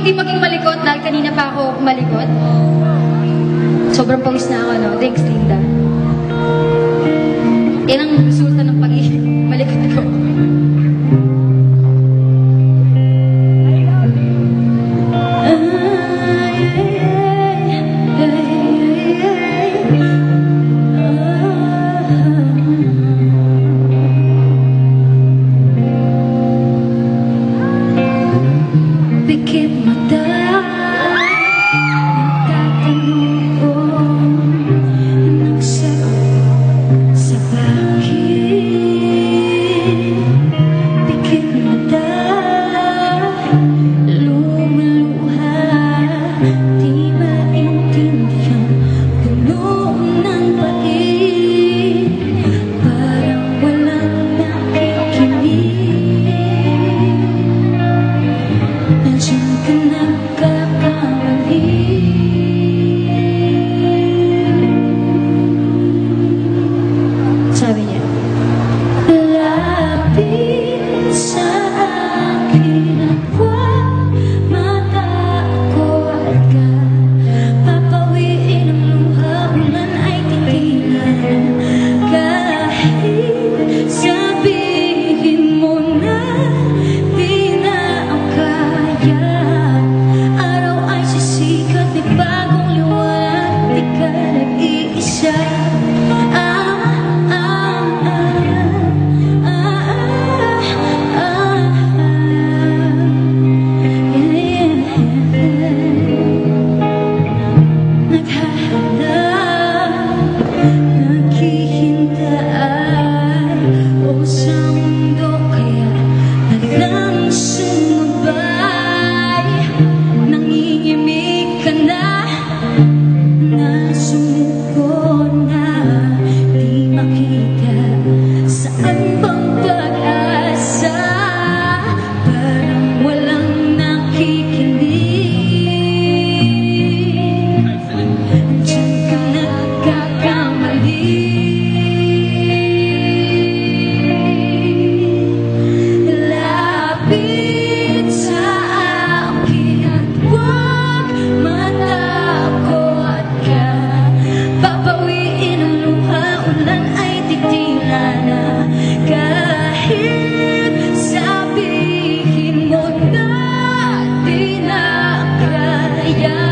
hindi maging malikot dahil kanina pa ako malikot. Sobrang pawis na ako, no? Thanks, Linda. Yan ang resulta ng pagiging malikot ko. Pikit mata, nagtatanong ko, nagsagot sa bakit. Pikit mata, lumuluha, di maintindihan, puno ng pait, parang walang nakikinig. Nandiyan ka nagkakamali. Sabi niya, lapit sa akin at huwag matakot ka. Papawiin ang luha, ulan ay titilan. Kahit sabihin mo na di na ang kaya, araw ay sisikat, may bagong liwanag, di ka nag-iisa. Naghihintay o sa mundo kaya naglang sumabay. Nangingimik ka na, nasumuko na, di makita saan bang pag-asa, parang walang nakikinig. Diyan ka nagkakamali. Lapit sa akin at huwag matakot ka. Papawiin ang luha, ulan ay titila na. Kahit sabihin mo na di na kaya,